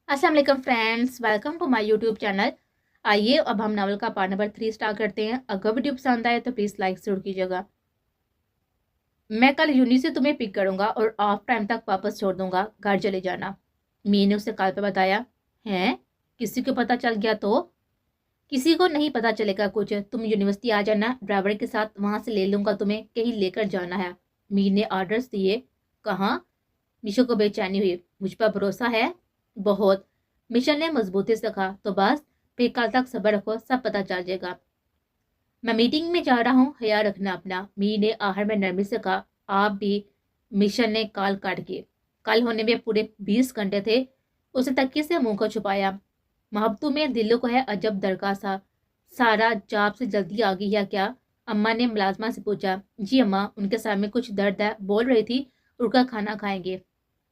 अस्सलाम वालेकुम friends, welcome to my YouTube channel. आइए अब हम नावल का पार्ट नंबर 3 स्टार्ट करते हैं। अगर वीडियो पसंद आए तो प्लीज़ लाइक जरूर कीजिएगा। मैं कल यूनि से तुम्हें पिक करूंगा और ऑफ टाइम तक वापस छोड़ दूंगा, घर चले जाना। मी ने उसे कल पे बताया। हैं? किसी को पता चल गया तो? किसी को नहीं पता चलेगा कुछ। तुम यूनिवर्सिटी आ जाना, ड्राइवर के साथ वहां से ले लूंगा, तुम्हें कहीं लेकर जाना है। मी ने ऑर्डर्स दिए। कहाँ? मिशो को बेचैनी हुई। मुझ पर भरोसा है? बहुत। मिशन ने मजबूती से कहा। तो बस फिर कल तक सब्र रखो, सब पता चल जाएगा। मैं मीटिंग में जा रहा हूँ, ख्याल रखना अपना। मी ने आखिर में नरमी से कहा। आप भी। मिशन ने कॉल काट के। कल होने में पूरे 20 घंटे थे। उसे तकिए से मुंह को छुपाया। मोहब्बतों में दिलों को है अजब दरका सा। सारा जॉब से जल्दी आ गई है क्या? अम्मा ने मुलाजमा से पूछा। जी अम्मा, उनके सर में कुछ दर्द है, बोल रही थी उड़कर खाना खाएंगे।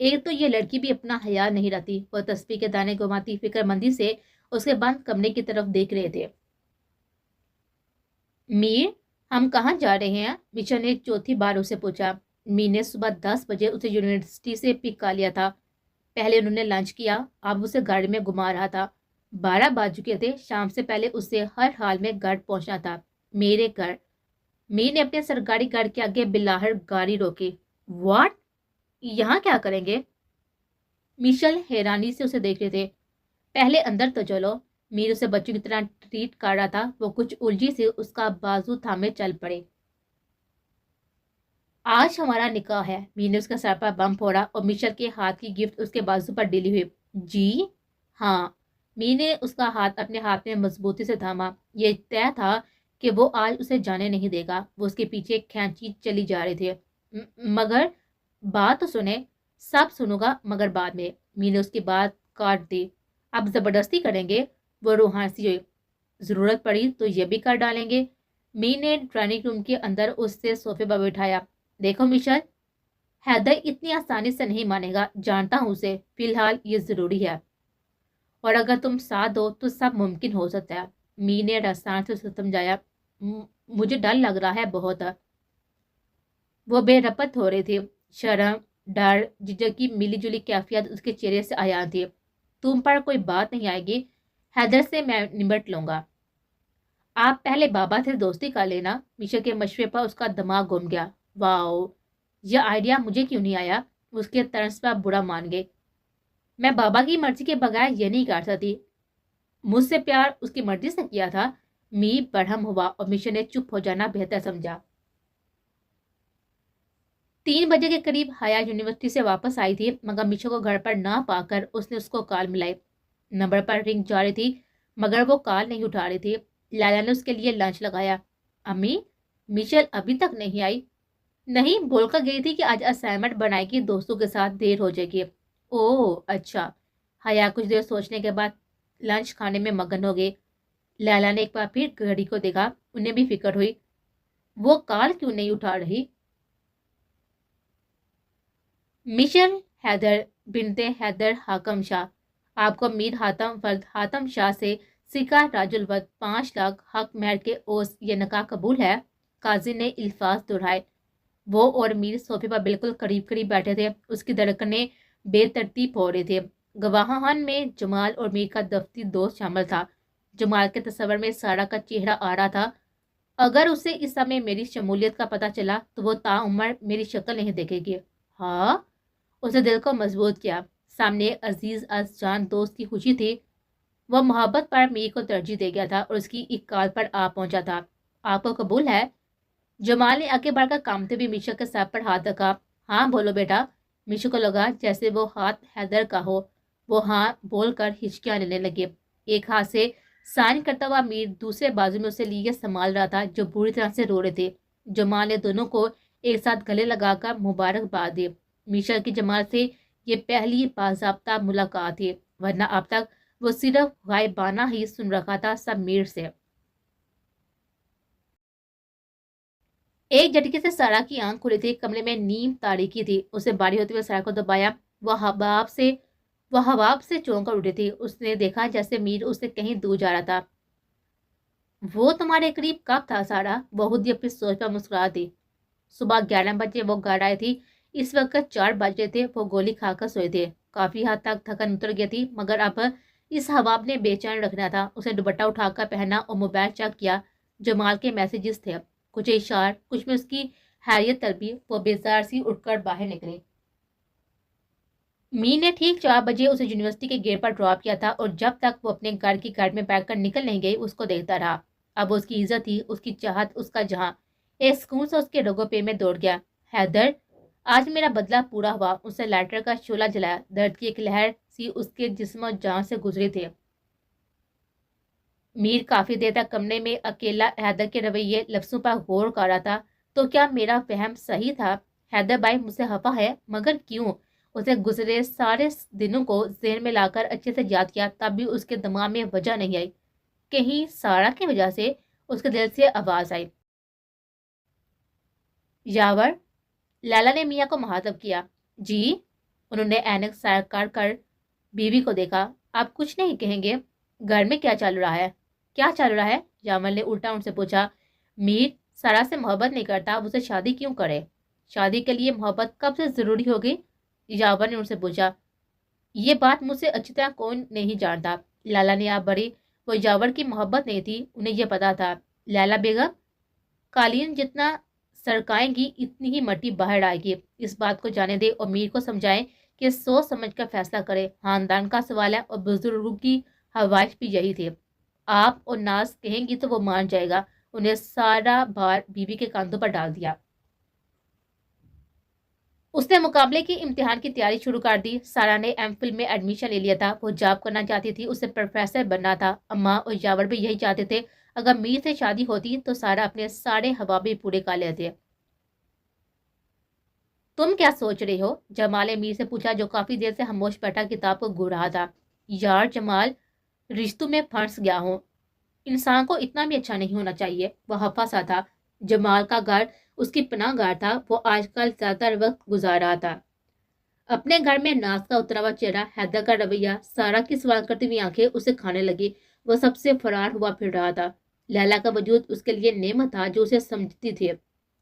एक तो ये लड़की भी अपना हया नहीं रहती। वो तस्बीह के दाने घुमाती फिक्रमंदी से उसके बंद कमरे की तरफ देख रहे थे। मीर, हम कहाँ जा रहे हैं? मिशन ने चौथी बार उसे पूछा। मीर ने सुबह 10 बजे उसे यूनिवर्सिटी से पिक कर लिया था। पहले उन्होंने लंच किया, अब उसे गाड़ी में घुमा रहा था। 12 बज चुके थे। शाम से पहले उसे हर हाल में घर पहुंचना था। मेरे घर। मीर ने अपने सरकारी घर के आगे बिलाहर गाड़ी रोकी। व्हाट? यहाँ क्या करेंगे? मिशेल हैरानी से उसे देख रहे थे। पहले अंदर तो चलो। मीर उसे बच्चों की तरह ट्रीट कर रहा था। वो कुछ उलझी से उसका बाजू थामे चल पड़े। आज हमारा निकाह है। मीर ने उसका सर पर बम फोड़ा और मिशेल के हाथ की गिफ्ट उसके बाजू पर डली हुई। जी हाँ। मीर ने उसका हाथ अपने हाथ में मजबूती से थामा। ये तय था कि वो आज उसे जाने नहीं देगा। वो उसके पीछे खींची चली जा रहे थे। मगर बात तो सुने। सब सुनूंगा मगर बाद में। मीर ने उसकी बात काट दी। अब जबरदस्ती करेंगे? वो रूहानी हुई। जरूरत पड़ी तो ये भी कर डालेंगे। मीर ने ड्राइंग रूम के अंदर उससे सोफे पर बिठाया। देखो मिशेल, हैदर इतनी आसानी से नहीं मानेगा, जानता हूं उसे। फिलहाल ये जरूरी है, और अगर तुम साथ दो तो सब मुमकिन हो सकता है। मीर ने रसान से उसे समझाया। मुझे डर लग रहा है बहुत। वो बेरपत हो रही थी। शर्म, डर, झिझक की मिली जुली कैफियत उसके चेहरे से आया थी। तुम पर कोई बात नहीं आएगी, हैदर से मैं निपट लूंगा। आप पहले बाबा से दोस्ती कर लेना। मिशा के मशवरे पर उसका दिमाग घूम गया। वाओ, यह आइडिया मुझे क्यों नहीं आया? उसके तर्ज पर बुरा मान गए। मैं बाबा की मर्जी के बगैर ये नहीं कर सकती। मुझसे प्यार उसकी मर्जी से किया था। मी बढ़म हुआ और मिशा ने चुप हो जाना बेहतर समझा। 3 बजे के करीब हया यूनिवर्सिटी से वापस आई थी, मगर मिशा को घर पर ना पाकर उसने उसको कॉल मिलाई। नंबर पर रिंग जा रही थी, मगर वो कॉल नहीं उठा रही थी। लैला ने उसके लिए लंच लगाया। अम्मी, मिशेल अभी तक नहीं आई? नहीं, बोलकर गई थी कि आज असाइनमेंट बनाएगी, दोस्तों के साथ देर हो जाएगी। ओह अच्छा। हया कुछ देर सोचने के बाद लंच खाने में मगन हो गई। लैला ने एक बार फिर घड़ी को देखा। उन्हें भी फिक्र हुई, वो कॉल क्यों नहीं उठा रही। मिशेल हैदर बिनते हैदर हाकम शाह। आपको मीर हातम फर्द हातम शाह से सिका राजुल वद 5 लाख हक महर के ओस ये निकाह कबूल है। काजी ने इल्फाज दोहराए। वो और मीर सोफे पर बिल्कुल करीब करीब बैठे थे। उसकी धड़कनें बेतरतीब हो रही थी। गवाहान में जमाल और मीर का दफ्ती दोस्त शामिल था। जमाल के तस्वर में सारा का चेहरा आ रहा था। अगर उसे इस समय मेरी शमूलियत का पता चला तो वो ताउम्र मेरी शक्ल नहीं देखेगी। हाँ, उसने दिल को मजबूत किया। सामने अजीज जान दोस्त की खुशी थी। वह मोहब्बत पर मीर को तरजीह दे गया था और उसकी एक कॉल पर आ पहुंचा था। आपको कबूल है? जमाल ने आगे बढ़कर कामते भी मीशा के सर पर हाथ रखा। हाँ बोलो बेटा। मीशा को लगा जैसे वो हाथ हैदर का हो। वो हाँ बोलकर हिचकियां लेने लगे। एक हाथ से साइन करता हुआ मीर दूसरे बाजू में उसे लिए संभाल रहा था, जो बुरी तरह से रो रहे थे। जमाल ने दोनों को एक साथ गले लगाकर मुबारकबाद दी। मीशा की जमाल से ये पहली बाज़ाब्ता मुलाकात थी, वरना अब तक वो सिर्फ गायबाना ही सुन रखा था सब मीर से। एक झटके से सारा की आंख खुली थी। कमरे में नीम तारीकी थी। उसे बारी होते हुए सारा को दबाया। वह हवाब से चौंक कर उठी थी। उसने देखा जैसे मीर उससे कहीं दूर जा रहा था। वो तुम्हारे करीब कब था सारा? वो खुद ही अपनी सोच पर मुस्कुरा दी। सुबह 11 बजे वो घर आई थी। इस वक्त 4 बजे थे। वो गोली खाकर सोए थे। काफी हद तक थकन उतर गई थी, मगर अब इस हवाब ने बेचैन रखना था। उसे दुपट्टा उठाकर पहना और मोबाइल चेक किया। जमाल के मैसेजेस थे, कुछ इशार, कुछ में उसकी हैरियत तलबी। वो बेजार सी उठकर बाहर निकली। मी ने ठीक 4 बजे उसे यूनिवर्सिटी के गेट पर ड्रॉप किया था और जब तक वो अपने घर की गाड़ी में बैठकर निकल नहीं गई उसको देखता रहा। अब उसकी इज्जत थी, उसकी चाहत, उसका जहां एक सुकून से उसके रगों पे में दौड़ गया। हैदर, आज मेरा बदला पूरा हुआ। उसने लाइटर का शोला जलाया। दर्द की एक लहर सी उसके जिस्म और जान से गुजरी थी। मीर काफी देर तक कमरे में अकेला हैदर के रवैये लफ्जों पर गौर कर रहा था। तो क्या मेरा वहम सही था? हैदर भाई मुझसे खफा है, मगर क्यों? उसे गुजरे सारे दिनों को जहन में लाकर अच्छे से याद किया, तब भी उसके दिमाग में वजह नहीं आई। कहीं सारा की वजह से उसके दिल से आवाज आई, यावर। लैला ने मियाँ को मुखातब किया। जी। उन्होंने ऐनक सरकार कर बीवी को देखा। आप कुछ नहीं कहेंगे? घर में क्या चल रहा है? क्या चल रहा है? यावर ने उल्टा उनसे पूछा। मीर सारा से मोहब्बत नहीं करता, उससे शादी क्यों करे? शादी के लिए मोहब्बत कब से जरूरी होगी? यावर ने उनसे पूछा। ये बात मुझसे अच्छी तरह कौन नहीं जानता। लैला ने आप बड़ी। वो यावर की मोहब्बत नहीं थी, उन्हें यह पता था। लैला बेगम कालीन जितना सरकाएंगी इतनी ही मट्टी बाहर आएगी। इस बात को जाने दे और मीर को समझाएं कि सोच समझ कर फैसला करे। खानदान का सवाल है और बुजुर्गों की हवाइश भी यही थी। आप और नाज कहेंगी तो वो मान जाएगा। उन्हें सारा भार बीवी के कांधों पर डाल दिया। उसने मुकाबले की इम्तिहान की तैयारी शुरू कर दी। सारा ने एमफिल में एडमिशन ले लिया था। वो जॉब करना चाहती थी, उसे प्रोफेसर बनना था। अम्मा और यावर भी यही चाहते थे। अगर मीर से शादी होती तो सारा अपने सारे ख्वाब भी पूरे कर लेते। तुम क्या सोच रही हो? जमाल ने मीर से पूछा, जो काफी देर से खामोश बैठा किताब को घूर रहा था। यार जमाल, रिश्तों में फंस गया हूँ। इंसान को इतना भी अच्छा नहीं होना चाहिए। वह हफा सा था। जमाल का घर उसकी पनाहगाह था। वो आजकल ज्यादातर वक्त गुजार रहा था अपने घर में। नाज का उतरा हुआ चेहरा, हैदर का रवैया, सारा की सवाल करती हुई आंखें उसे खाने लगी। वह सबसे फरार हुआ फिर रहा था। लैला का वजूद उसके लिए नेमत था जो उसे समझती थी।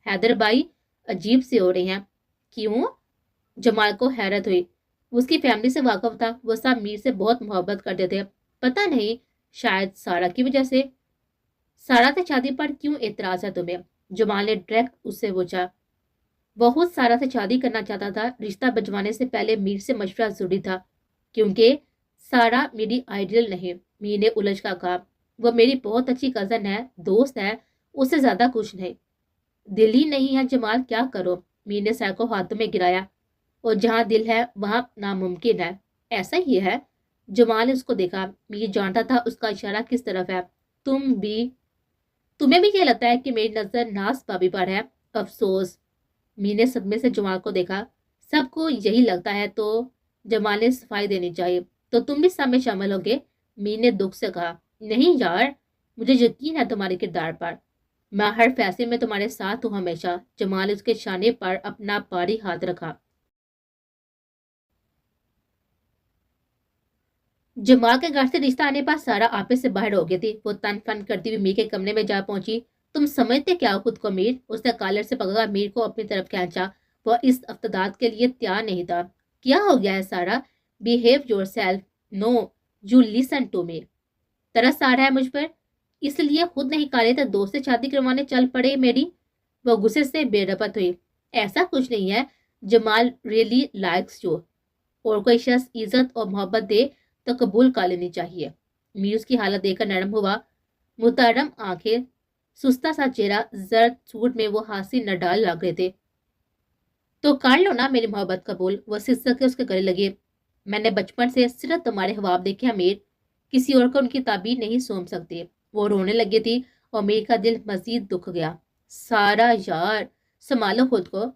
हैदर भाई अजीब से हो रही हैं। क्यों? जमाल को हैरत हुई। उसकी फैमिली से वाकिफ था। वो सब मीर से बहुत मोहब्बत करते थे। पता नहीं, शायद सारा की वजह से। सारा से शादी पर क्यों एतराज है तुम्हें? जमाल ने डायरेक्ट उससे पूछा। बहुत सारा से शादी करना चाहता था। रिश्ता बजवाने से पहले मीर से मशवरा जरूरी था, क्योंकि सारा मेरी आइडियल नहीं। मीर ने उलझ कर कहा। वो मेरी बहुत अच्छी कजन है, दोस्त है, उससे ज्यादा कुछ नहीं। दिल ही नहीं है जमाल, क्या करो? मीर ने सर को हाथों में गिराया। और जहाँ दिल है वहां नामुमकिन है। ऐसा ही है। जमाल ने उसको देखा। मीर जानता था उसका इशारा किस तरफ है। तुम्हें भी क्या लगता है कि मेरी नजर नाज भाभी पर है? अफसोस। मीर ने सदमे से जमाल को देखा। सबको यही लगता है तो जमाल ने सफाई देनी चाहिए। तो तुम भी सब में शामिल होगे? मीर ने दुख से कहा। नहीं यार, मुझे यकीन है तुम्हारे किरदार पर। मैं हर फैसले में तुम्हारे साथ हूँ हमेशा। जमाल ने उसके शाने पर अपना भारी हाथ रखा। जमाल के घर से रिश्ता आने पर सारा आपे से बाहर हो गई थी। वो तन फन करती हुई मीर के कमरे में जा पहुंची। तुम समझते क्या हो खुद को मीर? उसने कॉलर से पकड़ा मीर को अपनी तरफ खींचा। वह इस अफ्तादात के लिए तैयार नहीं था। क्या हो गया है सारा? Behave yourself. No, you listen to me. तरस आ रहा है मुझ पर, इसलिए खुद नहीं काले तो दोस्त से शादी करवाने चल पड़े मेरी। वह गुस्से से बेरपत हुई। ऐसा कुछ नहीं है। Jamal really likes you. और कोई शख्स इज्जत और मोहब्बत दे तो कबूल कर लेनी चाहिए। मीर उसकी हालत देखकर नरम हुआ। मुहतरम आंखें, सुस्ता सा चेहरा, जर्द सूट में वो हासी न डाल लग रहे थे। तो कर लो ना मेरी मोहब्बत कबूल। वो सिसक के उसके गले लगे। मैंने बचपन से सिर्फ तुम्हारे ख्वाब देखे हैं मीर, किसी और को उनकी ताबीर नहीं सौंप सकती। वो रोने लगी थी और मीर का दिल मजीद दुख गया। सारा यार, संभालो खुद को।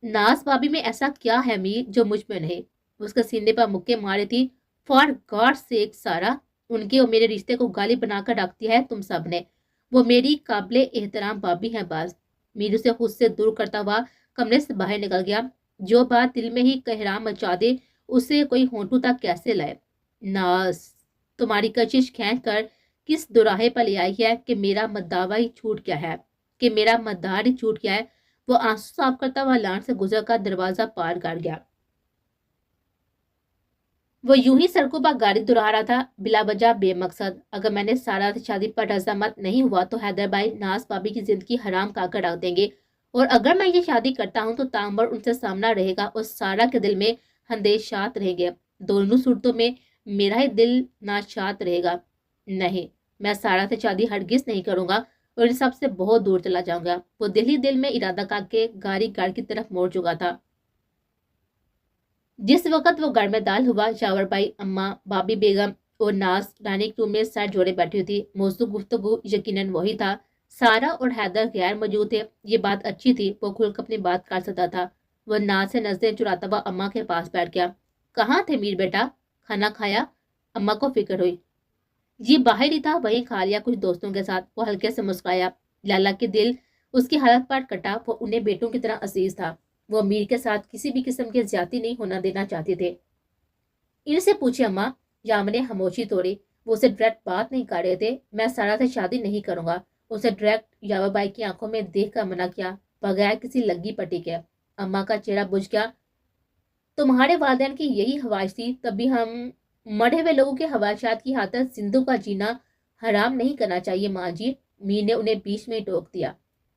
नाज भाभी में ऐसा क्या है मीर जो मुझ में नहीं? उसके सीने पर मुक्के मारे थी। फॉर गॉड सेक सारा, उनके और मेरे रिश्ते को गाली बनाकर रख दिया है तुम सब ने। वो मेरी काबिले एहतराम भाभी हैं बाज। मीर उसे खुद से दूर करता हुआ कमरे से बाहर निकल गया। जो बात दिल में ही कहराम मचा दे उसे कोई होंठू तक कैसे लाए? नाज, तुम्हारी कशिश खींच कर किस दुराहे पर ले आई है कि मेरा मद्दावा ही छूट गया है, कि मेरा मद्दार ही छूट गया है। वो आंसू साफ करता हुआ लान से गुजर कर दरवाजा पार कर गया। वो यूं ही सड़कों पर गाड़ी दुरा रहा था, बिला वजह बेमकसद। अगर मैंने सारा से शादी पर रजामंद नहीं हुआ तो हैदर भाई नाज भाभी की जिंदगी हराम खाकर रख देंगे, और अगर मैं ये शादी करता हूँ तो तांबर उनसे सामना रहेगा और सारा के दिल में हंदेशात रहेंगे। दोनों सूरतों में मेरा ही दिल नाशात रहेगा। नहीं, मैं सारा से शादी हरगिज नहीं करूंगा और इन सब से बहुत दूर चला जाऊंगा। वो दिल ही दिल में इरादा करके गाड़ी गाड़ की तरफ मोड़ चुका था। जिस वक्त वो घर में दाल हुआ, शावर भाई, अम्मा, भाभी बेगम और नाज डाइनिंग रूम में सर जोड़े बैठी हुई थी। मौजूद गुफ्तगू यकीनन वही था। सारा और हैदर गैर मौजूद थे, ये बात अच्छी थी, वो खुलकर अपनी बात कर सकता था। वह नाज से नजरें चुराता हुआ अम्मा के पास बैठ गया। कहाँ थे मीर बेटा, खाना खाया? अम्मा को फिक्र हुई। ये बाहर ही था, वहीं खा लिया कुछ दोस्तों के साथ। वो हल्के से मुस्कुराया। लाला के दिल उसकी हालत पर कटा। वो उन्हें बेटों की तरह अजीज था। वो अमीर के साथ किसी भी किस्म की ज्यादती नहीं होना देना चाहते थे। इनसे पूछे अम्मा। यामिन ने खामोशी तोड़ी। वो उसे डायरेक्ट बात नहीं कर रहे थे। मैं सारा से शादी नहीं करूंगा, उसे डायरेक्ट यावा बाई की आंखों में देख कर मना किया, बगैर किसी लगी पटी के। अम्मा का चेहरा बुझ गया। तुम्हारे वालिदैन की यही ख्वाहिश थी, तभी हम मरे हुए लोगों के ख्वाहिशात की खातिर जिंदों का जीना हराम नहीं करना चाहिए माँ जी। मीर ने उन्हें बीच में टोक दिया।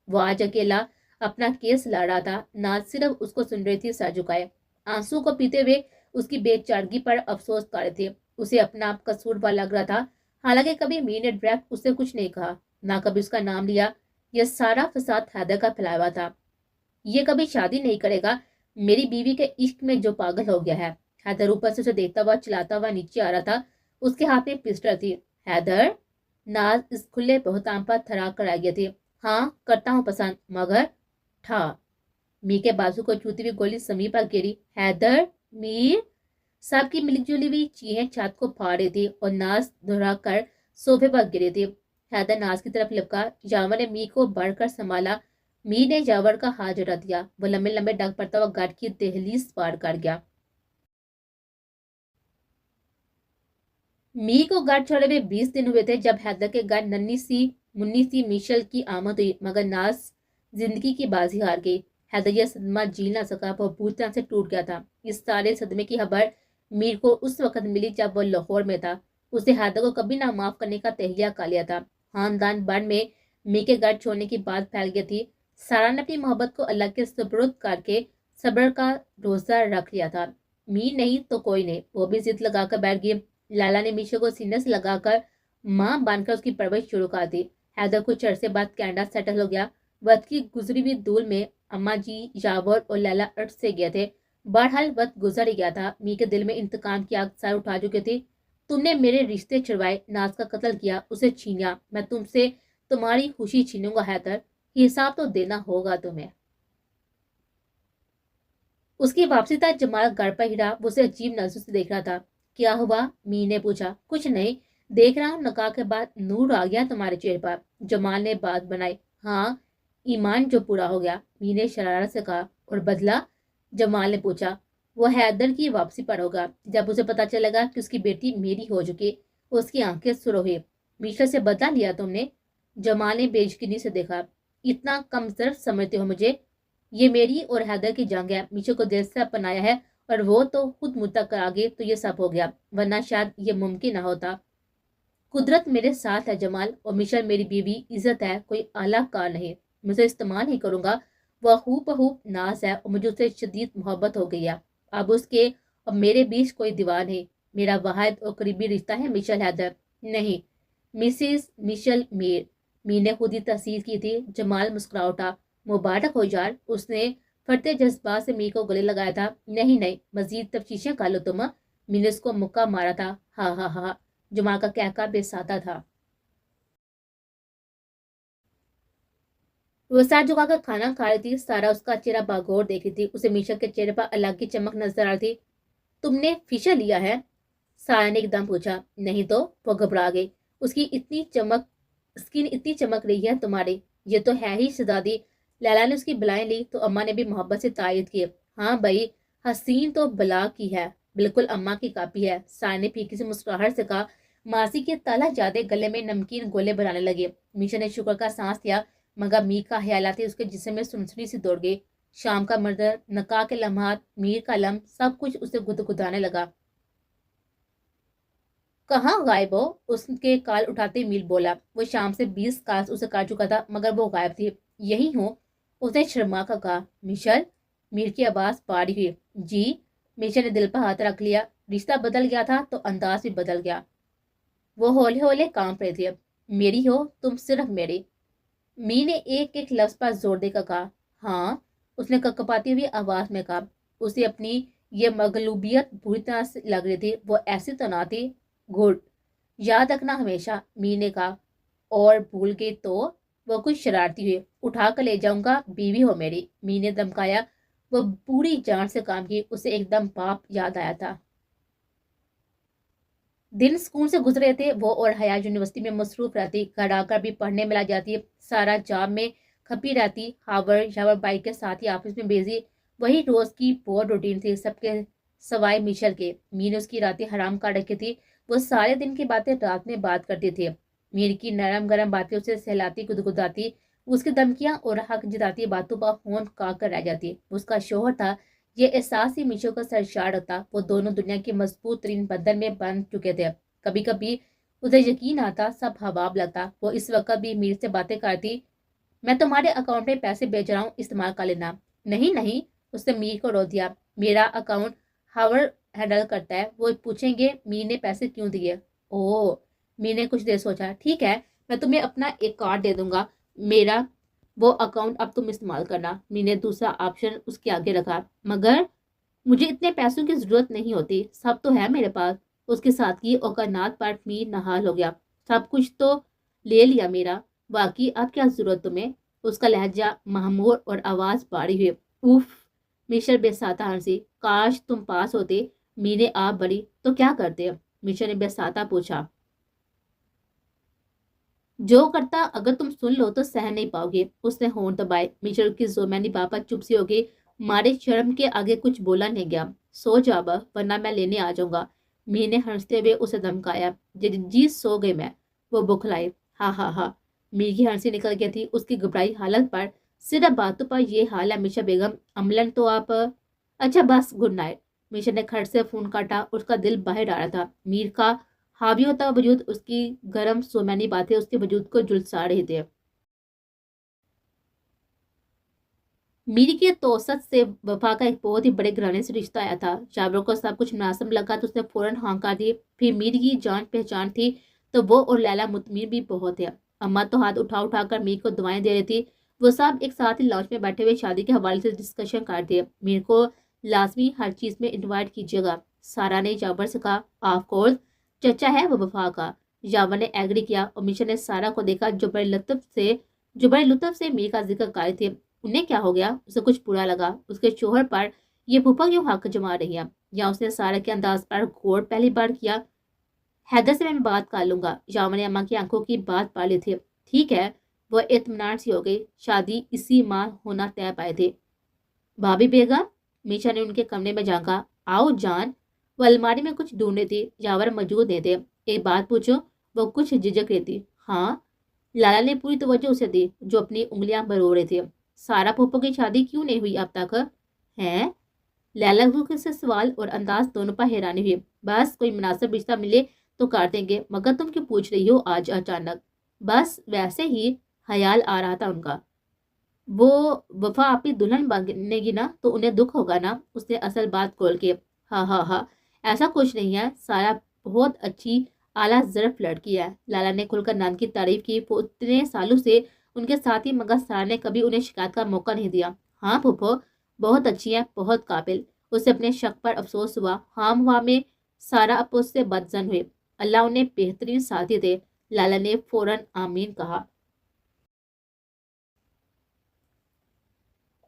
वो आज अकेला अपना केस लड़ रहा था। नाज सिर्फ उसको सुन रही थी, सर झुकाए, आंसू को पीते हुए उसकी बेचारगी पर अफसोस कर रहे थे। उसे अपना आप कसूरवार लग रहा था। हालांकि कभी मीर ने डायरेक्ट उससे कुछ नहीं कहा, ना कभी उसका नाम लिया। यह सारा फसाद हैदर का फैलाया हुआ था। ये कभी शादी नहीं करेगा, मेरी बीवी के इश्क में जो पागल हो गया है। हैदर ऊपर से उसे देखता हुआ चिल्लाता हुआ नीचे आ रहा था। उसके हाथ में पिस्टल थी। हैदर, नाज इस खुले बहतान पर थरा कर आ गई थी। हाँ, करता हूँ पसंद, मगर ठा। मीर के बाजू को छूती हुई गोली समी पर गिरी। हैदर, मीर। सबकी मिलीजुली हुई चीखें छत को फाड़ रही थी और नाज दोहरा कर सोफे पर गिरी थी। हैदर नाज की तरफ लिपका। जावर ने मीर को बढ़कर संभाला। मीर ने जावर का हाथ जुटा दिया। वो लंबे लंबे डग पड़ता हुआ घर की दहलीज पार कर गया। मीर को घर छोड़े हुए 20 दिन हुए थे जब हैदर के घर नन्ही सी मुन्नी सी मिशल की आमद हुई, मगर नाज जिंदगी की बाजी हार गई। हैदर यह सदमा झेल ना सका, वह पूरी तरह से टूट गया था। इस सारे सदमे की खबर मीर को उस वक्त मिली जब वह लाहौर में था। उसे हैदर को कभी ना माफ करने का तहलिया कर लिया था। खानदान भर में मीर के घर छोड़ने की बात फैल गई थी। सारा ने अपनी मोहब्बत को अल्लाह के सुपुर्द करके सब्र का रोजा रख लिया था। मीर नहीं तो कोई नहीं, वो भी जिद लगाकर बैठ गई। लाला ने मीशो को सीने से लगाकर मां बांधकर उसकी परवरिश शुरू कर दी। हैदर कुछ अरसे बाद कनाडा सेटल हो गया। वक्त की गुजरी हुई धूल में अम्मा जी, यावर और लैला अर्थ से गए थे। बहरहाल वक्त गुजर ही गया था। मी के दिल में इंतकाम की आग सर उठा चुकी थी। तुमने मेरे रिश्ते छुड़वाए, नाज का कत्ल किया, उसे छीना। मैं तुमसे तुम्हारी खुशी छीनूंगा हैदर, हिसाब तो देना होगा तुम्हें। उसकी वापसी तक जमाल घर पर हिरा। वो उसे अजीब नजर से देख रहा था। क्या हुआ? मी ने पूछा। कुछ नहीं, देख रहा हूँ नकाह के बाद नूर आ गया तुम्हारे चेहरे पर। जमाल ने बात बनाई। हाँ, ईमान जो पूरा हो गया, मी ने शरारत से कहा। और बदला? जमाल ने पूछा। वो हैदर की वापसी पर होगा, जब उसे पता चलेगा कि उसकी बेटी मेरी हो चुकी। उसकी आंखें सुरह हुई। मीशा से बदला लिया तुमने? जमाल ने बेयकीनी से देखा। इतना कमजोर समझते हो मुझे? ये मेरी और हैदर की जंग है। मीशा को दिल से अपनाया है और वो तो खुद मुतक कर आगे तो ये सब हो गया, वरना शायद ये मुमकिन ना होता। कुदरत मेरे साथ है जमाल, और मिशल मेरी बीवी, इज्जत है, कोई आला कार नहीं। मुझे इस्तेमाल ही करूंगा। वह हूबहू नाज है और मुझे उससे शदीद मोहब्बत हो गई है। अब उसके और मेरे बीच कोई दीवार नहीं। मेरा वाहिद और करीबी रिश्ता है मिशल हैदर, नहीं मिसिस मिशल मीर। मीर ने खुद ही तहसील की थी। जमाल मुस्कुरा उठा। मुबारक हो यार, उसने फटते जज्बात से मीर को गले लगाया था। नहीं नहीं, मजीद तफ्तीशें कर लो तुम। मीर ने उसको मुक्का मारा था। हाँ हाँ हाँ, जमाल का कहका बेसाता था। वो सर झुकाकर खाना खा रही थी। सारा उसका चेहरा बागौर देख रही थी। उसे मीशा के चेहरे पर अलग की चमक नजर आ रही थी। तुमने फिशर लिया है? सारा ने एकदम पूछा। नहीं तो। वो घबरा गई। उसकी इतनी चमक स्किन इतनी चमक रही है तुम्हारी, ये तो है ही शहजादी। लैला ने उसकी बलाएं ली तो अम्मा ने भी मोहब्बत से तायद की। हाँ भाई, हसीन तो बला की है, बिल्कुल अम्मा की कापी है। सारा ने फीकी से मुस्कुराहट से कहा। मासी के ताला जादे गले में नमकीन गोले बनाने लगे। मीशा ने शुक्र का सांस लिया, मगर मीर का ख्याल आते उसके जिस्म में सुनसनी सी दौड़ गई। शाम का मंजर, नकाह के लम्हात, मीर का लम, सब कुछ उसे गुदगुदाने लगा। کہاں غائب ہو؟ اس کے کال اٹھاتے میل بولا۔ وہ شام سے 20 کال اسے کر چکا تھا مگر وہ غائب تھی۔ یہی ہوں، اس نے شرما کر کہا۔ مشل؟ میر کی آواز پاری ہوئی۔ جی؟ مشل نے دل پر ہاتھ رکھ لیا۔ رشتہ بدل گیا تھا تو انداز بھی بدل گیا۔ وہ ہولے ہولے کانپ رہے تھے۔ میری ہو تم، صرف میری۔ می نے ایک ایک لفظ پر زور دے کر کہا۔ ہاں، اس نے کپکپاتی ہوئی آواز میں کہا۔ اسے اپنی یہ مغلوبیت بری طرح سے لگ رہی تھی۔ وہ ایسی تو نہ تھی۔ گڈ، یاد رکھنا ہمیشہ، می نے کہا۔ اور بھول گئی تو؟ وہ کچھ شرارتی ہوئی۔ اٹھا کر لے جاؤں گا، بیوی ہو میری، می نے دمکایا۔ وہ پوری جان سے کام کی۔ اسے ایک دم باپ یاد آیا تھا۔ دن سکون سے گزرے تھے۔ وہ اور حیا یونیورسٹی میں مصروف رہتی، گھر آ کر بھی پڑھنے میں لگ جاتی، سارا جاب میں کھپی رہتی، ہاور بائک کے ساتھ ہی آفس میں بیزی۔ وہی روز کی بور روٹین تھی، سب کے سوائے میشل کے۔ می نے اس کی راتیں حرام کر رکھی تھی۔ وہ سارے دن کی باتیں رات میں بات کرتی تھی۔ میر کی نرم گرم باتیں اسے سہلاتی گدگداتی، اس کی دھمکیاں اور حق جتاتی باتوں پر خون کا کر رہ جاتی۔ اس کا شوہر تھا، یہ احساس ہی میشو کا سرشار ہوتا۔ وہ دونوں دنیا کے مضبوط ترین بندھن میں بند چکے تھے۔ کبھی کبھی اسے یقین آتا، سب حباب لگتا۔ وہ اس وقت بھی میر سے باتیں کرتی۔ میں تمہارے اکاؤنٹ میں پیسے بھیج رہا ہوں، استعمال کر لینا۔ نہیں نہیں، اس نے میر کو رو دیا۔ میرا اکاؤنٹ ہاور ہینڈل کرتا ہے، وہ پوچھیں گے میر نے پیسے کیوں دیے۔ اوہ، میر نے کچھ دیر سوچا۔ ٹھیک ہے، میں تمہیں اپنا ایک کارڈ دے دوں گا، میرا وہ اکاؤنٹ اب تم استعمال کرنا۔ میر نے دوسرا آپشن اس کے آگے رکھا۔ مگر مجھے اتنے پیسوں کی ضرورت نہیں ہوتی، سب تو ہے میرے پاس۔ اس کی سادگی اور کائنات پر میر نہال ہو گیا۔ سب کچھ تو لے لیا میرا، باقی اب کیا ضرورت تمہیں؟ اس کا لہجہ مہمور اور آواز باری ہوئی۔ اوف، میشل بے ساتہ ہنسی۔ کاش تم پاس ہوتے۔ میر نے آپ بڑی تو کیا کرتے؟ میشل نے بے ساتہ پوچھا۔ جو کرتا اگر تم سن لو تو سہ نہیں پاؤ گے۔ اس نے ہونٹ دبائے۔ میشل کی زومینی بابا چپ سی ہو گئی۔ مارے شرم کے آگے کچھ بولا نہیں گیا۔ سو جا با، ورنہ میں لینے آ جاؤں گا، میر نے ہنستے ہوئے اسے دھمکایا۔ جی سو گئی میں، وہ بکھلائے۔ ہاں ہاں ہاں، میر کی ہنسی نکل گئی تھی اس کی گھبرائی حالت پر۔ صرف باتوں پر یہ حال ہے میشا بیگم، عملاً تو آپ… اچھا بس، گڈ نائٹ۔ میشا نے کھٹ سے فون کاٹا۔ اس کا دل باہر آ رہا تھا۔ میر کا حاوی ہوتا وجود، اس کی گرم سومینی باتیں اس کے وجود کو جھلسا رہی تھے۔ میر کی توسط سے وفا کا ایک بہت ہی بڑے گھرانے سے رشتہ آیا تھا۔ شابروں کو سب کچھ مناسب لگا تو اس نے فوراً ہاں کر دی۔ پھر میر کی جان پہچان تھی تو وہ اور لیلا مطمئن بھی بہت ہے۔ اماں تو ہاتھ اٹھا اٹھا کر میر کو دعائیں دے رہی تھی۔ وہ سب ایک ساتھ ہی لاؤنج میں بیٹھے ہوئے شادی کے حوالے سے ڈسکشن کرتے۔ میر کو لازمی ہر چیز میں انوائٹ کیجیے گا، سارا نے جاور سے کہا۔ آف کورس، چچا ہے وہ وفا کا، جاور نے ایگری کیا اور میشا نے سارا کو دیکھا جو بڑے لطف سے میر کا ذکر کر تھے۔ انہیں کیا ہو گیا؟ اسے کچھ برا لگا اس کے شوہر پر یہ پھوپھا کیوں حق جما رہی ہے، یا اس نے سارا کے انداز پر غور پہلی بار کیا۔ حیدر سے میں بات کر لوں گا، جاون نے اماں کی آنکھوں کی بات پا لی تھی۔ ٹھیک ہے، وہ اطمینان سی ہو گئی۔ شادی اسی ماہ ہونا طے پائے تھے۔ بھابھی بیگم، میشا نے ان کے کمرے میں جھانکا۔ آؤ جان۔ وہ الماری میں کچھ ڈھونڈ رہی تھی، جاور موجود نہیں تھے۔ ایک بات پوچھو؟ وہ کچھ جھجک رہی تھی۔ ہاں، لالا نے پوری توجہ اسے دی جو اپنی انگلیاں برو رہی تھی۔ سارا پھوپھو کی شادی کیوں نہیں ہوئی اب تک؟ ہیں؟ لیلا کو سے سوال اور انداز دونوں پر حیرانی ہوئی۔ بس کوئی مناسب رشتہ ملے تو کر دیں گے، مگر تم کیوں پوچھ رہی ہو آج اچانک؟ بس ویسے ہی خیال آ رہا تھا ان کا۔ وہ وفا آپ کی دلہن بنے گی نا تو انہیں دکھ ہوگا نا؟ اس نے اصل بات کھول کے۔ ہاں ہاں ہاں، ایسا کچھ نہیں ہے، سارا بہت اچھی اعلیٰ ظرف لڑکی ہے۔ لالا نے کھل کر نان کی تعریف کی۔ وہ اتنے سالوں سے ان کے ساتھی مگر سارا نے کبھی انہیں شکایت کا موقع نہیں دیا۔ ہاں پھوپھو، بہت اچھی ہے، بہت قابل۔ اسے اپنے شک پر افسوس ہوا۔ ہام ہوا میں سارا اپوس سے بدزن ہوئے۔ اللہ انہیں بہترین ساتھی دے، لالا نے فوراً آمین کہا۔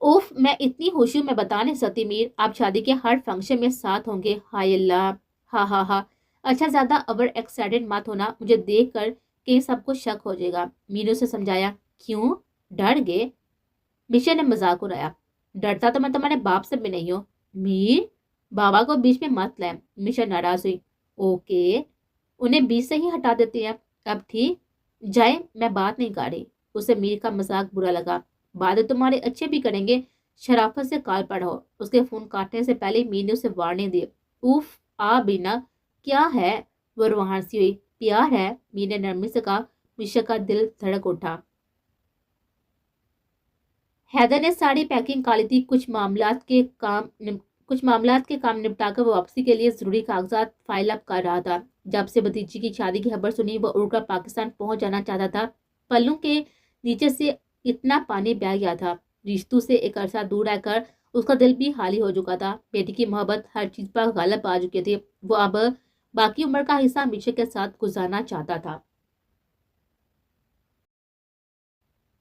اوف، میں اتنی خوشی میں بتا نہیں سکتی میر، آپ شادی کے ہر فنکشن میں ساتھ ہوں گے۔ ہائے اللہ، ہاں ہاں ہاں۔ اچھا زیادہ اوور ایکسائٹڈ مت ہونا، مجھے دیکھ کر کہیں سب کو شک ہو جائے گا، میر نے اسے سمجھایا۔ کیوں؟ ڈر گئے؟ میشا نے مذاق اڑایا۔ ڈرتا تو میں تمہارے باپ سے بھی نہیں ہوں۔ میر، بابا کو بیچ میں مت لائیں، میشا ناراض ہوئی۔ اوکے، انہیں بیچ سے ہی ہٹا دیتے ہیں۔ اب ٹھیک جائے، میں بات نہیں کر رہی۔ اسے میر کا مذاق برا لگا۔ باتیں تمہارے اچھے بھی کریں گے، شرافت سے کال پڑھو۔ اس کے فون کاٹنے سے پہلے میر نے اسے وارننگ دی۔ اوف، آ بینا، کیا ہے؟ वो रुहान सी हुई। प्यार है, मीर ने नरमी से कहा। मीशा का दिल धड़क उठा। हैदर ने सारी पैकिंग कर ली थी। कुछ मामलात के काम निपटाकर वो वापसी के लिए जरूरी कागजात फाइल अप कर रहा था। जब से भतीजी की शादी की खबर सुनी, वो उड़कर पाकिस्तान पहुंच जाना चाहता था। पल्लू के नीचे से इतना पानी बह गया था। रिश्तों से एक अरसा दूर रहकर उसका दिल भी खाली हो चुका था। बेटी की मोहब्बत हर चीज पर गालिब आ चुकी थी। वो अब बाकी उम्र का हिस्सा मीशा के साथ गुजारना चाहता था।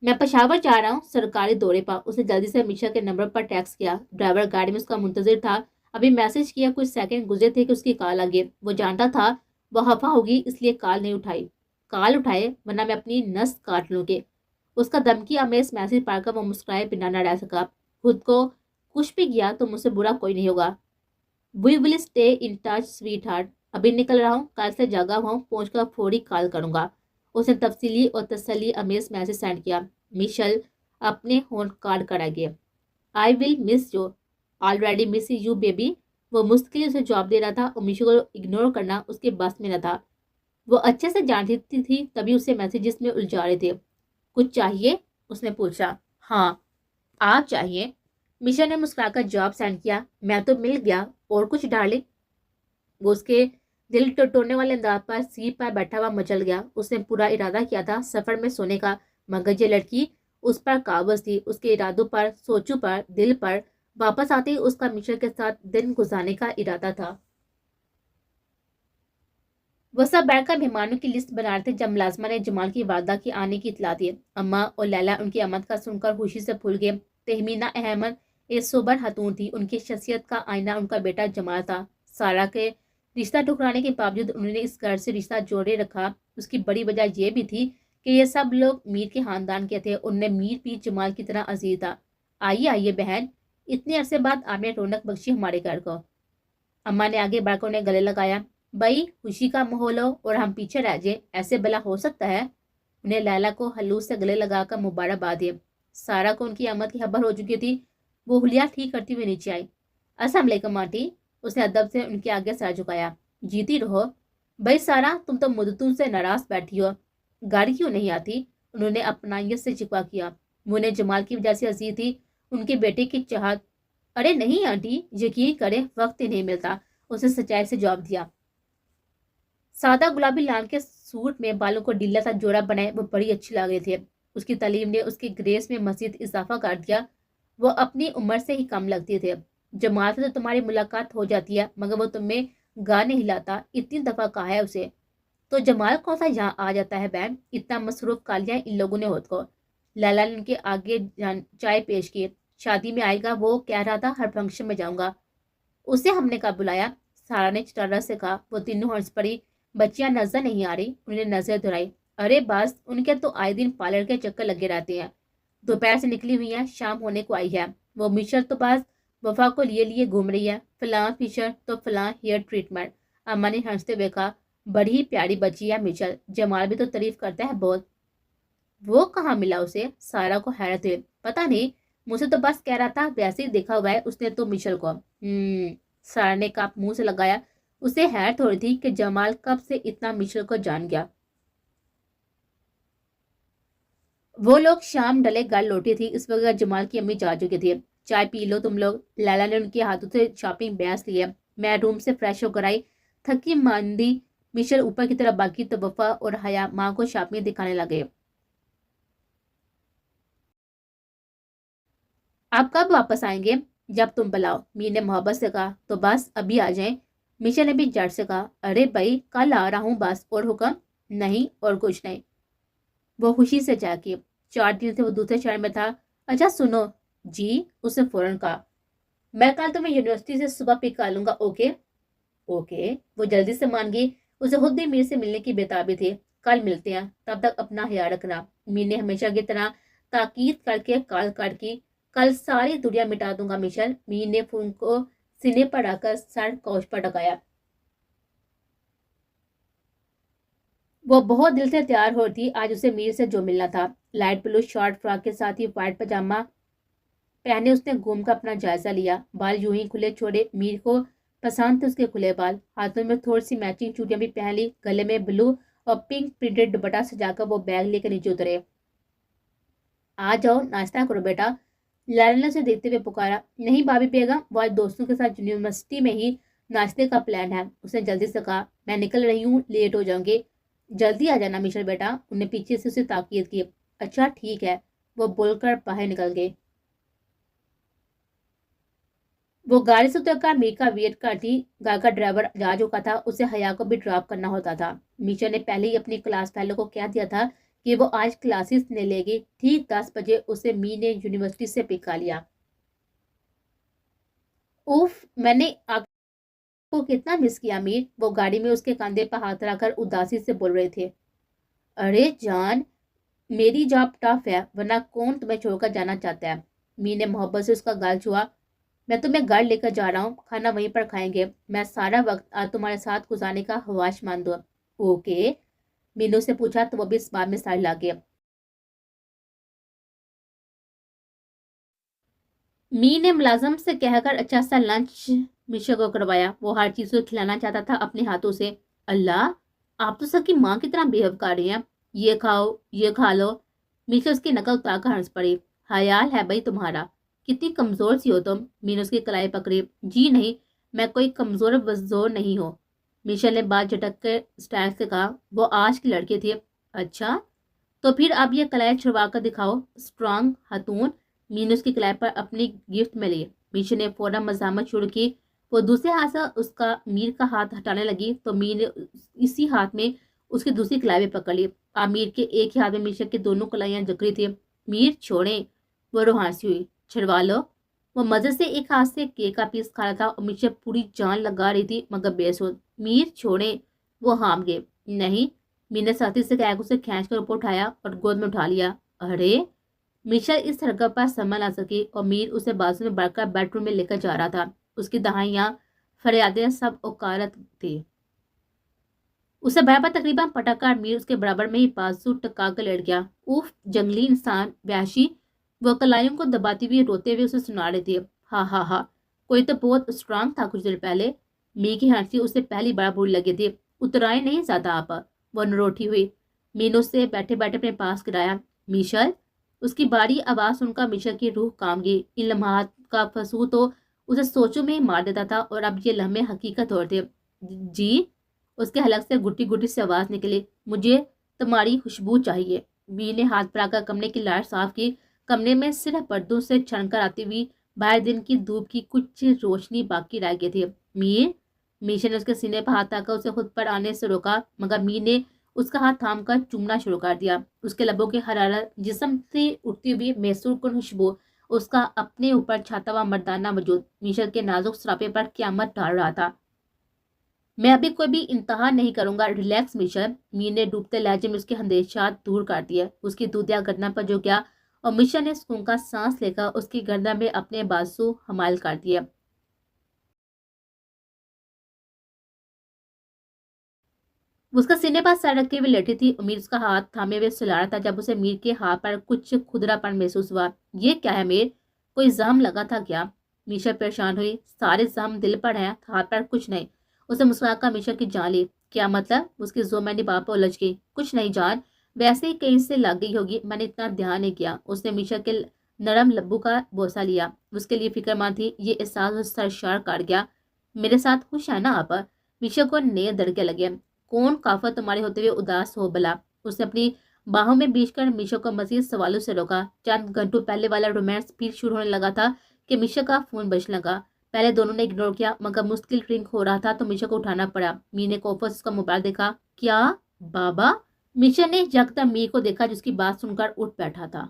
मैं पेशावर जा रहा हूँ, सरकारी दौरे पर। उसने जल्दी से मीशा के नंबर पर टेक्स्ट किया। ड्राइवर गाड़ी में उसका मुंतजिर था। अभी मैसेज किया, कुछ सेकंड गुजरे थे कि उसकी कॉल आ गई। वो जानता था वो खफा होगी, इसलिए कॉल नहीं उठाई। कॉल उठाए वरना मैं अपनी नस काट लूंगी। उसका धमकी अमेज मैसेज पढ़कर वो मुस्कुराए बिना न रह सका। खुद को कुछ भी किया तो मुझसे बुरा कोई नहीं होगा। We will stay in touch sweetheart. अभी निकल रहा हूँ, कल से जगा हुआ हूँ, पहुंचकर फौरी कॉल करूंगा। उसने तफसीली और तसल्ली अमेज मैसेज सेंड किया। मिशेल अपने होन कार्ड करा गया। I will miss you, already miss you baby. वो मुश्किल से जवाब दे रहा था और मिशेल को इग्नोर करना उसके बस में न था। वो अच्छे से जानती थी तभी उसे मैसेजेस में उलझा रहे थे। कुछ चाहिए, उसने पूछा। हाँ, आप चाहिए। मिशा ने मुस्कुराकर जवाब सेंड किया। मैं तो मिल गया, और कुछ डार्लिंग। वो उसके दिल टटोलने वाले अंदाज पर सीट पर बैठा हुआ मचल गया। उसने पूरा इरादा किया था सफर में सोने का, मगर ये लड़की उस पर काबज थी, उसके इरादों पर, सोचों पर, दिल पर। वापस आते ही उसका मिशेल के साथ दिन गुजारने का इरादा था। वो सब बैठकर मेहमानों की लिस्ट बना रहे थे जब मुलाजमा ने जमाल की वालदा की आने की इतला दी। अम्मा और लैला उनकी आमद का सुनकर खुशी से फूल गए। तहमीना अहमद एक सोबर हतून थी। उनकी शख्सियत का आईना उनका बेटा जमाल था। सारा के रिश्ता ठुकराने के बावजूद उन्होंने इस घर से रिश्ता जोड़े रखा। उसकी बड़ी वजह यह भी थी कि ये सब लोग मीर के खानदान के थे। उनने मीर भी जमाल की तरह अजीज था। आइए आइए बहन, इतने अरसे बाद आपने रौनक बख्शी हमारे घर को। अम्मा ने आगे बढ़कर उन्हें गले लगाया। भाई, खुशी का माहौल हो और हम पीछे रह जाए, ऐसे भला हो सकता है? उन्हें लैला को हल्लूस से गले लगाकर मुबारकबाद दिए। सारा को उनकी आमद की खबर हो चुकी थी। वो हुलिया ठीक करती हुई नीचे आई। अस्सलाम वालेकुम आंटी। उसने अदब से उनके आगे सर झुकाया। जीती रहो। भाई सारा, तुम तो मुद्दतों से नाराज बैठी हो, गाड़ी क्यों नहीं आती? उन्होंने अपनाइयत से शिकवा किया। वो उन्हें जमाल की वजह से अजीज थी, उनके बेटे की चाहत। अरे नहीं आंटी, यकीन करें, वक्त ही नहीं मिलता। उसने सच्चाई से जवाब दिया। सादा गुलाबी लाल के सूट में बालों को ढीला सा जोड़ा बनाए वो बड़ी अच्छी लग रही थी। उसकी तालीम ने उसकी ग्रेस में मजीद इजाफा कर दिया। वो अपनी उम्र से ही कम लगती थे। जमाल से तो तुम्हारी मुलाकात हो जाती है, मगर वो तुम्हें गा नहीं हिलाता। इतनी दफा कहा है उसे। तो जमाल कौन सा यहाँ आ जाता है बहन? इतना मसरूफ कर लिया इन लोगों ने खुद को। लैला ने उनके आगे चाय पेश की। शादी में आएगा, वो कह रहा था हर फंक्शन में जाऊंगा। उसे हमने कब बुलाया? सारा ने चटरा से कहा। वो तीनों हंस पड़ी। बच्चियां नजर नहीं आ रही? उन्हें नजर दुराई। अरे बस, उनके तो आए दिन पार्लर के चक्कर लगे रहते हैं। दोपहर से निकली हुई है, शाम होने को आई है। वो मिशर तो बस वफा को लिए लिए घूम रही है। फलां फिशर तो फलां हेयर ट्रीटमेंट। अम्मा ने हंसते हुए कहा। बड़ी ही प्यारी बच्ची है मिशर, जमाल भी तो तारीफ करता है बहुत। वो कहाँ मिला उसे? सारा को हैरत हुई। पता नहीं, मुझे तो बस कह रहा था, वैसे ही देखा हुआ है उसने तो मिशल को। सारा ने कप मुंह से लगाया। उसे हैरत हो रही थी कि जमाल कब से इतना मिशल को जान गया। वो लोग शाम डले घर लौटी थी। इस वक्त जमाल की अम्मी जा चुकी थी। चाय पी लो तुम लोग। लैला ने उनके हाथों से शॉपिंग बैस ली है। मैं रूम से फ्रेश होकर आई, थकी मांदी मिशल ऊपर की तरफ बाकी तो वफा और हया माँ को शॉपिंग दिखाने लगे। आप कब वापस आएंगे? जब तुम बुलाओ, मीर ने मोहब्बत से कहा। तो बस अभी आ जाएं। मिशा ने भी जट से कहा। अरे भाई, कल आ रहा हूँ बस, और हुक्म? नहीं, और कुछ नहीं। वो खुशी से जागी। 4 दिन से वो दूसरे शहर में था। अच्छा सुनो। जी, उसने फौरन कहा। मैं कल तुम्हें यूनिवर्सिटी से सुबह पिक कर लूंगा, ओके? ओके। वो जल्दी से मान गई। उसे खुद भी मीर से मिलने की बेताबी थी। कल मिलते हैं, तब तक अपना ख्याल रखना। मीर ने हमेशा की तरह ताकीद करके कॉल कर की। कल सारी दुनिया मिटा दूंगा मिशल। मीर ने फोन को सीने पर रखकर सर कौश पर टकाया। वो बहुत दिल से तैयार हो थी। आज उसे मीर से जो मिलना था। लाइट ब्लू शॉर्ट फ्रॉक के साथ ही व्हाइट पजामा पहने उसने घूम कर अपना जायजा लिया। बाल यूं ही खुले छोड़े। मीर को पसंद थे उसके खुले बाल, हाथों में थोड़ी सी मैचिंग चूड़ियां भी पहन ली, गले में ब्लू और पिंक प्रिंटेड दुपट्टा सजाकर वो बैग लेकर नीचे उतरे। आ जाओ नाश्ता करो बेटा, लैला ने उसे देखते हुए पुकारा। नहीं भाभी बेगम, वो आज दोस्तों के साथ यूनिवर्सिटी में ही नाश्ते का प्लान है, उसने जल्दी से कहा। मैं निकल रही हूँ, लेट हो जाऊंगी। जल्दी आ जाना मिशल बेटा, उन्हें पीछे से उसे ताकीद की। अच्छा ठीक है, वो बोलकर बाहर निकल गए। वो गाड़ी से उतरकर मीर का वेट करती। गाड़ी का ड्राइवर जा चुका था, उसे हया को भी ड्रॉप करना होता था। मीशा ने पहले ही अपनी क्लास फेलो को कह दिया था कि वो आज क्लासेस नहीं लेगी। ठीक 10 बजे उसे मी ने यूनिवर्सिटी से पिक कर लिया। उफ, मैंने आपको कितना मिस किया मीर, वो गाड़ी में उसके कंधे पर हाथ रखकर उदासी से बोल रहे थे। अरे जान, मेरी जॉब टफ है, वरना कौन तुम्हें छोड़कर जाना चाहता है। मी ने मोहब्बत से उसका गाल छुआ। मैं तुम्हें घर लेकर जा रहा हूँ, खाना वहीं पर खाएंगे। मैं सारा वक्त आज तुम्हारे साथ गुजारने का ख्वाहिशमंद हूँ। ओके, मीनू से पूछा तो वो भी इस बात में साड़ी ला गया। मी ने मुलाजम से कहकर अच्छा सा लंच मिशा को करवाया। वो हर चीज को खिलाना चाहता था अपने हाथों से। अल्लाह, आप तो सबकी माँ की तरह बिहेव कर रही हैं। ये खाओ, ये खा लो। मीशा उसकी नकल उतार कर हंस पड़ी। ख्याल है भाई तुम्हारा, कितनी कमजोर सी हो तुम। मीनू उसकी कलाई पकड़ी। जी नहीं, मैं कोई कमजोर वजोर नहीं हूँ। मीशा ने बात झटक कर स्टाइल से कहा। वो आज की लड़की थी। अच्छा, तो फिर अब ये कलाई छुड़वा कर दिखाओ, स्ट्रांग हतून। मीनू उसकी कलाई पर अपनी गिफ्ट में ली। मीशा ने फौरन मजामत शुरू की। वो दूसरे हाथ से उसका मीर का हाथ हटाने लगी तो मीर ने इसी हाथ में उसकी दूसरी कलाई भी पकड़ ली। आमिर के एक ही हाथ में मीशा की दोनों कलाइयां जकड़ी थी। मीर छोड़े, वो रुहासी हुई। छुड़वा लो। वो मजे से एक हाथ से केक का पीस खा रहा था और मीशा पूरी जान लगा रही थी मगर बेसुध। मीर छोड़े, वो हाम गए। नहीं, मीर ने साथी से कहा, उसे खींच कर ऊपर उठाया और गोद में उठा लिया। अरे, मीशा इस हरकत पर संभल ना सकी और मीर उसे बाजू में बढ़कर बेडरूम में लेकर जा रहा था। उसकी दहाइयां फरियादें सब औकारत थी। उसे बराबर तकरीबन पटककर मीर उसके बराबर में ही बाजू टका कर लेट गया। उफ, जंगली इंसान, वहशी। वो कलाइयों को दबाती हुई रोते हुए उसे सुना रही थी। हा हा हा, कोई तो बहुत स्ट्रांग था कुछ देर पहले। मी की हंसी उसे पहली बार बुरी लगी थी। उतराए नहीं ज्यादा आप, वो नरोठी हुई। मीनू से बैठे बैठे अपने पास गिराया। मिशल, उसकी बारी आवाज सुनकर मिशल की रूह काम गई। इन लम्हात का फसू तो उसे सोचों में ही मार देता था और अब ये लम्हे हकीकत हो रहे थे। जी, उसके हलक से गुटी गुटी से आवाज निकली। मुझे तुम्हारी खुशबू चाहिए। मी ने हाथ बढ़ाकर कमरे की लाइट साफ की। कमरे में सिर्फ पर्दों से छनकर आती हुई बाहर दिन की धूप की कुछ रोशनी बाकी रह गई थी। मीर, मीशा ने उसके सीने पर हाथ आकर उसे खुद पर आने से रोका मगर मीर ने उसका हाथ थाम कर चूमना शुरू कर दिया। उसके लबों की हरारत, जिस्म से उठती हुई मैसूर कुन खुशबू, उसका अपने ऊपर छाता हुआ मर्दाना वजूद मीशा के नाजुक सरापे पर क्यामत डाल रहा था। मैं अभी कोई भी इंतहा नहीं करूंगा, रिलैक्स मिशल। मीर ने डूबते लहजे में उसके अंदेशात दूर कर दिए। उसकी दूधिया गर्दन पर जो गया और मिशा ने सुकून का सांस लेकर उसकी गर्दन में अपने बाजू हमाल कर दिया। उसका सीने पर सर रखे हुए लेटी थी। मीर उसका हाथ थामे हुए सुला रहा था जब उसे मीर के हाथ पर कुछ खुदरापन महसूस हुआ। ये क्या है मीर, कोई जख्म लगा था क्या? मीशा परेशान हुई। सारे जख्म दिल पर है, हाथ पर कुछ नहीं। उसे मुस्कुराकर मीशा की जान ली। क्या मतलब? उसकी जोर निभाव पर उलझ गई। कुछ नहीं जान, वैसे ही कहीं से लग गई होगी, मैंने इतना ध्यान नहीं किया। उसने मीशा के नरम लब्बू का बोसा लिया। उसके लिए फिक्रमंद थी। ये एहसास सरशार कर गया। मेरे साथ खुश है ना आप? मीशा को नए दड़के लगे। कौन काफर तुम्हारे होते हुए उदास हो भला? उसने अपनी बाहों में बीच कर मीशा को मजीद सवालों से रोका। चंद घंटों पहले वाला रोमांस फिर शुरू होने लगा था कि मीशा का फोन बजने लगा। पहले दोनों ने इग्नोर किया मगर मुश्किल रिंग हो रहा था तो मीशा को उठाना पड़ा। मी ने कोफस उसका मोबाइल देखा। क्या बाबा? मीशा ने जगता मी को देखा जिसकी बात सुनकर उठ बैठा था।